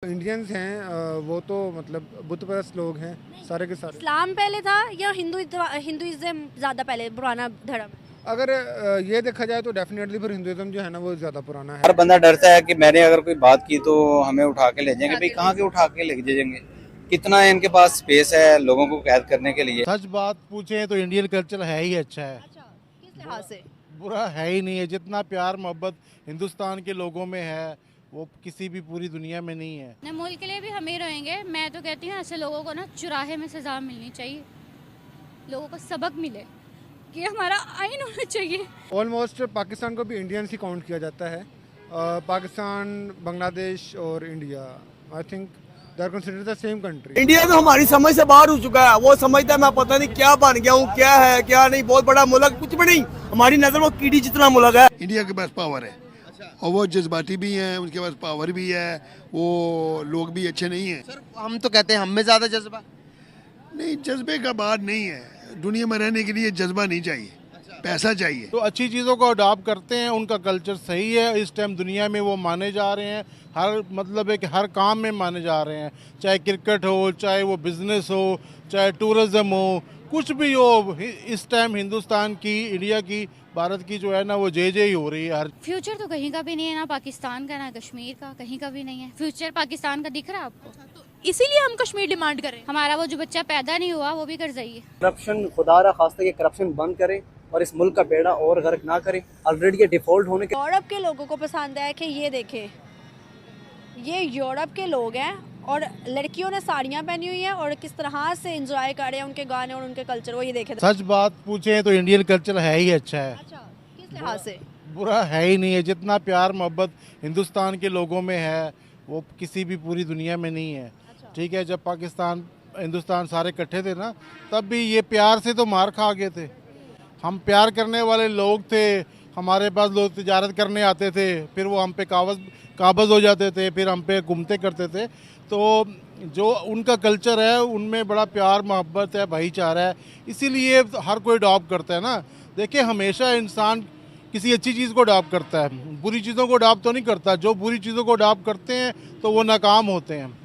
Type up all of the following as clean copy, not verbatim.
Indians हैं वो तो मतलब बुत परस्त लोग हैं सारे के सारे। इस्लाम पहले था या हिंदुइज्म ज़्यादा पहले पुराना धर्म है? अगर ये देखा जाए तो डेफिनेटली फिर हिंदुइज्म जो है ना वो ज़्यादा पुराना हर है। बंदा डरता है कि मैंने अगर कोई बात की तो हमें उठा के ले जाएंगे। भाई कहाँ के उठा के ले जाएंगे? कितना इनके पास स्पेस है लोगों को कैद करने के लिए। सच बात पूछें तो इंडियन कल्चर है ही अच्छा है। अच्छा, किस लिहाज से? बुरा है ही नहीं है। जितना प्यार मोहब्बत हिंदुस्तान के लोगों में है वो किसी भी पूरी दुनिया में नहीं है। न मुल्क के लिए भी हम ही रहेंगे। मैं तो कहती हूँ ऐसे लोगों को ना चुराहे में सज़ा मिलनी चाहिए, लोगों को सबक मिले कि हमारा आइन होना चाहिए। ऑलमोस्ट पाकिस्तान को भी इंडियंस ही काउंट किया जाता है। पाकिस्तान, बांग्लादेश और India, I think they are considered the same country. India तो हमारी समझ से बाहर हो चुका है। वो समझता है मैं पता नहीं क्या बन गया हूँ, क्या है क्या नहीं, बहुत बड़ा मुल्क कुछ भी नहीं। हमारी नजर वो कीड़ी जितना मुल्क है। इंडिया के पास पावर है और वो जज्बाती भी हैं, उनके पास पावर भी है, वो लोग भी अच्छे नहीं हैं। सर हम तो कहते हैं हम में ज़्यादा जज्बा। नहीं, जज्बे का बात नहीं है। दुनिया में रहने के लिए जज्बा नहीं चाहिए, पैसा चाहिए। तो अच्छी चीज़ों को अडॉप्ट करते हैं, उनका कल्चर सही है। इस टाइम दुनिया में वो माने जा रहे हैं। हर मतलब है कि हर काम में माने जा रहे हैं, चाहे क्रिकेट हो, चाहे वो बिजनेस हो, चाहे टूरिज्म हो, कुछ भी हो। इस टाइम हिंदुस्तान की, इंडिया की, भारत की जो है ना वो जय ही हो रही है। हर फ्यूचर तो कहीं का भी नहीं है, ना पाकिस्तान का ना कश्मीर का, कहीं का भी नहीं है। फ्यूचर पाकिस्तान का दिख रहा है आपको? तो इसीलिए हम कश्मीर डिमांड करें। हमारा वो जो बच्चा पैदा नहीं हुआ वो भी कर जाइए। करप्शन खुदा खास्ता ये करप्शन बंद करें और इस मुल्क का बेड़ा और गर्क ना करें। ऑलरेडी ये डिफॉल्ट होने के यूरोप के लोगों को पसंद है कि ये देखें, ये यूरोप के लोग हैं और लड़कियों ने साड़ियाँ पहनी हुई हैं और किस तरह से एंजॉय कर रहे हैं उनके गाने और उनके कल्चर को। ये देखें। सच बात पूछें तो इंडियन कल्चर है ही अच्छा है। अच्छा, किस लिहाज से? बुरा है ही नहीं है। जितना प्यार मोहब्बत हिंदुस्तान के लोगों में है वो किसी भी पूरी दुनिया में नहीं है। ठीक है, जब पाकिस्तान हिंदुस्तान सारे इकट्ठे थे ना, तब भी ये प्यार से तो मार खा गए थे। हम प्यार करने वाले लोग थे। हमारे पास लोग तिजारत करने आते थे, फिर वो हम पे काबज़ हो जाते थे, फिर हम पे घूमते करते थे। तो जो उनका कल्चर है उनमें बड़ा प्यार मोहब्बत है, भाईचारा है, इसीलिए हर कोई अडॉप्ट करता है ना। देखिए, हमेशा इंसान किसी अच्छी चीज़ को अडॉप्ट करता है, बुरी चीज़ों को अडॉप्ट तो नहीं करता। जो बुरी चीज़ों को अडॉप्ट करते हैं तो वो नाकाम होते हैं।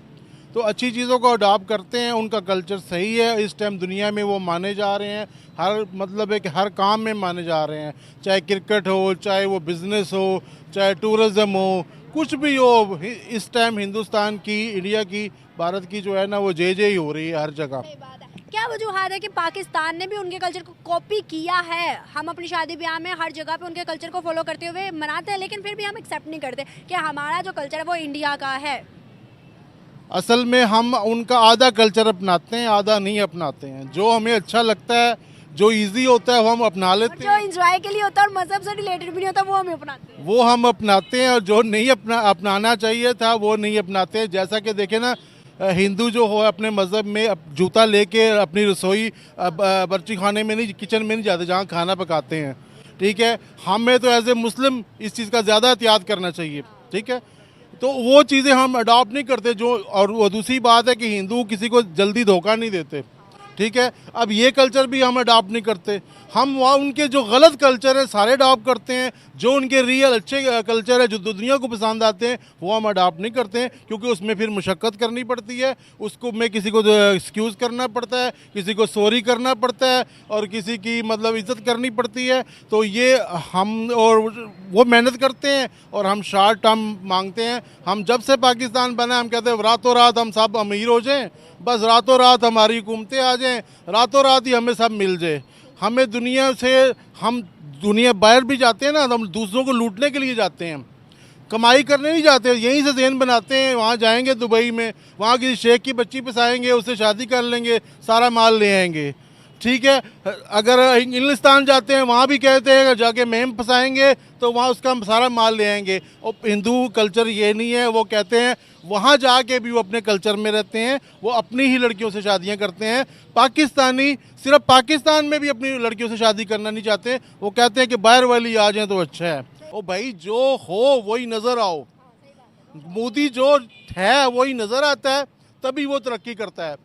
तो अच्छी चीज़ों को अडॉप्ट करते हैं, उनका कल्चर सही है। इस टाइम दुनिया में वो माने जा रहे हैं। हर मतलब है कि हर काम में माने जा रहे हैं, चाहे क्रिकेट हो, चाहे वो बिजनेस हो, चाहे टूरिज्म हो, कुछ भी हो। इस टाइम हिंदुस्तान की, इंडिया की, भारत की जो है ना वो जय ही हो रही है हर जगह। सही बात है। क्या वजूहत है कि पाकिस्तान ने भी उनके कल्चर को कॉपी किया है? हम अपनी शादी ब्याह में हर जगह पे उनके कल्चर को फॉलो करते हुए मनाते हैं, लेकिन फिर भी हम एक्सेप्ट नहीं करते कि हमारा जो कल्चर है वो इंडिया का है। असल में हम उनका आधा कल्चर अपनाते हैं, आधा नहीं अपनाते हैं। जो हमें अच्छा लगता है, जो इजी होता है वो हम अपना और लेते जो हैं, एंजॉय के लिए होता है और मजहब से रिलेटेड भी नहीं होता वो हम अपनाते हैं। वो हम अपनाते हैं। और जो नहीं अपनाना चाहिए था वो नहीं अपनाते हैं। जैसा कि देखें ना, हिंदू जो हो अपने मज़हब में जूता लेके अपनी रसोई बर्ची खाने में नहीं, किचन में नहीं जाते जहाँ खाना पकाते हैं। ठीक है, हमें तो एज ए मुस्लिम इस चीज़ का ज़्यादा एहतियात करना चाहिए। ठीक है, तो वो चीज़ें हम अडॉप्ट नहीं करते जो। और वो दूसरी बात है कि हिंदू किसी को जल्दी धोखा नहीं देते। ठीक है, अब ये कल्चर भी हम अडॉप्ट नहीं करते। हम वहाँ उनके जो गलत कल्चर है सारे अडॉप्ट करते हैं। जो उनके रियल अच्छे कल्चर है जो दुनिया को पसंद आते हैं वो हम अडॉप्ट नहीं करते हैं, क्योंकि उसमें फिर मुशक्क़त करनी पड़ती है। उसको में किसी को एक्सक्यूज़ करना पड़ता है, किसी को सॉरी करना पड़ता है और किसी की मतलब इज़्ज़त करनी पड़ती है। तो ये हम और वो मेहनत करते हैं और हम शॉर्ट टर्म मांगते हैं। हम जब से पाकिस्तान बना हम कहते हैं रातों रात हम सब अमीर हो जाएँ, बस रातों रात हमारी हुकूमतें आ जाएँ, रातों रात ही हमें सब मिल जाए। हमें दुनिया से, हम दुनिया बाहर भी जाते हैं ना, हम दूसरों को लूटने के लिए जाते हैं, कमाई करने नहीं जाते। यहीं से ज़हन बनाते हैं, वहाँ जाएंगे दुबई में, वहाँ किसी शेख की बच्ची फंसाएंगे, उससे शादी कर लेंगे, सारा माल ले आएंगे। ठीक है, अगर इंग्लिस्तान जाते हैं वहाँ भी कहते हैं जाके मेम फंसाएंगे तो वहाँ उसका सारा माल ले आएंगे। और हिंदू कल्चर ये नहीं है। वो कहते हैं वहाँ जाके भी वो अपने कल्चर में रहते हैं, वो अपनी ही लड़कियों से शादियाँ करते हैं। पाकिस्तानी सिर्फ पाकिस्तान में भी अपनी लड़कियों से शादी करना नहीं चाहते। वो कहते हैं कि बाहर वाली आ जाए तो अच्छा है। ओ भाई, जो हो वही नज़र आओ। मोदी जो है वही नज़र आता है, तभी वो तरक्की करता है।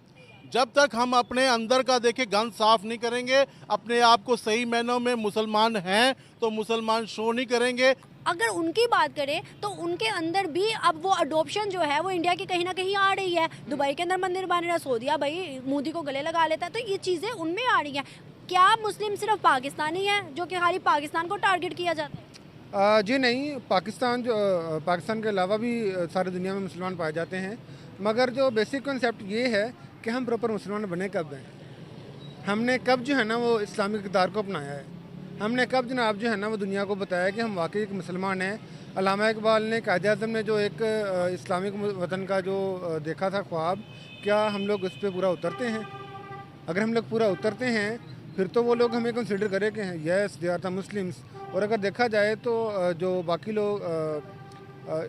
जब तक हम अपने अंदर का देखें गंद साफ नहीं करेंगे, अपने आप को सही मायनों में मुसलमान हैं तो मुसलमान शो नहीं करेंगे। अगर उनकी बात करें तो उनके अंदर भी अब वो अडोप्शन जो है वो इंडिया की कहीं ना कहीं आ रही है। दुबई के अंदर मंदिर बन रहा है, सऊदीया भाई मोदी को गले लगा लेता है, तो ये चीज़ें उनमें आ रही हैं। क्या मुस्लिम सिर्फ पाकिस्तानी है जो कि खाली पाकिस्तान को टारगेट किया जाता है? जी नहीं, पाकिस्तान के अलावा भी सारी दुनिया में मुसलमान पाए जाते हैं, मगर जो बेसिक कॉन्सेप्ट ये है कि हम प्रॉपर मुसलमान बने कब हैं। हमने कब जो है ना वो इस्लामिक किरदार को अपनाया है, हमने कब जनाब जो है ना वो दुनिया को बताया कि हम वाकई एक मुसलमान हैं। अल्लामा इकबाल ने, कायद-ए-आज़म ने जो एक इस्लामिक वतन का जो देखा था ख्वाब, क्या हम लोग उस पर पूरा उतरते हैं? अगर हम लोग पूरा उतरते हैं फिर तो वो लोग हमें कंसिडर करें कि yes they are the Muslims. और अगर देखा जाए तो जो बाकी लोग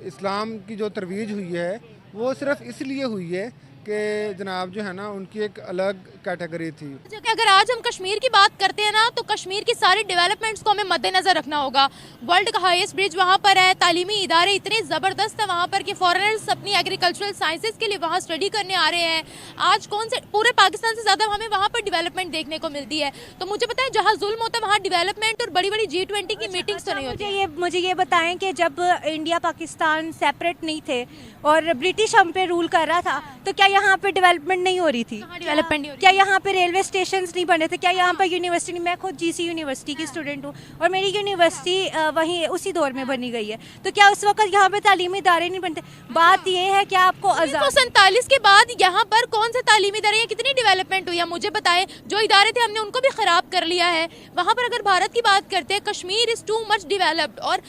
इस्लाम की जो तरवीज हुई है वो सिर्फ इसलिए हुई है कि जनाब जो है ना उनकी एक अलग कैटेगरी थी। अगर आज हम कश्मीर की बात करते हैं ना तो कश्मीर की सारी डेवलपमेंट्स को हमें मद्देनजर रखना होगा। वर्ल्ड का हाईएस्ट ब्रिज वहाँ पर है, तालीमी इदारे इतने ज़बरदस्त है वहाँ पर कि फॉरेनर्स अपनी एग्रीकल्चरल साइंसेज के लिए वहाँ स्टडी करने आ रहे हैं। आज कौन से पूरे पाकिस्तान से ज़्यादा हमें वहाँ पर डेवलपमेंट देखने को मिलती है। तो मुझे पता है जहाँ जुल्म होता है वहाँ डेवलपमेंट और बड़ी बड़ी G20 की मीटिंग्स तो नहीं होती। मुझे ये बताएं कि जब इंडिया पाकिस्तान सेपरेट नहीं थे और ब्रिटिश हम पे रूल कर रहा था तो क्या यहाँ पे डेवलपमेंट नहीं हो रही थी? डेवलपमेंट नहीं हो रही? क्या यहाँ पे रेलवे स्टेशन नहीं बने थे? क्या यहाँ पर यूनिवर्सिटी, मैं खुद GC यूनिवर्सिटी की स्टूडेंट हूँ और मेरी यूनिवर्सिटी वहीं उसी दौर में बनी गई है, तो क्या उस वक्त यहाँ पे तालीमी इदारे नहीं बनते? बात ये है कि आपको 1947 के बाद यहाँ पर कौन से तालीमी इदारे, कितनी डेवलपमेंट हुई है मुझे बताएं। जो इदारे थे हमने उनको भी ख़राब कर लिया है। वहाँ पर अगर भारत की बात करते हैं, Kashmir is too much developed और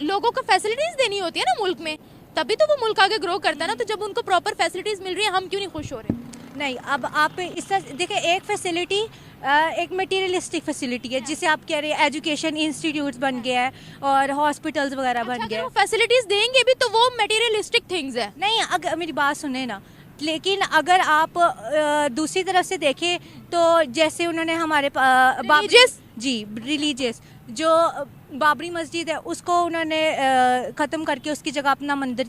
लोगों को फैसिलिटीज़ देनी होती है ना मुल्क में, तभी तो वो मुल्क आगे ग्रो करता है ना। तो जब उनको प्रॉपर फैसिलिटीज़ मिल रही है हम क्यों नहीं खुश हो रहे? नहीं, अब आप इस तरह देखिए, एक फैसिलिटी एक मटेरियलिस्टिक फैसिलिटी है जिसे आप कह रहे हैं एजुकेशन इंस्टीट्यूट्स बन गया है और हॉस्पिटल्स वगैरह बन गए। फैसिलिटीज़ देंगे भी तो वो मटेरियलिस्टिक थिंग्स है। नहीं, अगर मेरी बात सुने ना, लेकिन अगर आप दूसरी तरफ से देखें तो जैसे उन्होंने हमारे रिलीजियस जो बाबरी मस्जिद है उसको उन्होंने ख़त्म करके उसकी जगह अपना मंदिर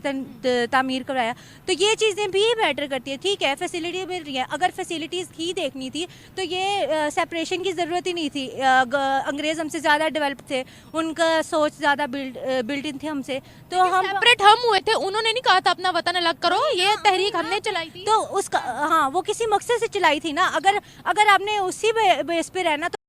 तामीर कराया, तो ये चीज़ें भी मैटर करती है। ठीक है, फैसिलिटी मिल रही है, अगर फैसिलिटीज़ ही देखनी थी तो ये सेपरेशन की ज़रूरत ही नहीं थी। अंग्रेज़ हमसे ज़्यादा डेवलप थे, उनका सोच ज़्यादा बिल्ट इन थे हमसे, तो हम सेपरेट हम हुए थे। उन्होंने नहीं कहा था अपना वतन अलग करो, ये तहरीक हमने चलाई थी। तो उसका हाँ, वो किसी मकसद से चलाई थी ना। अगर आपने उसी बेस पे रहना तो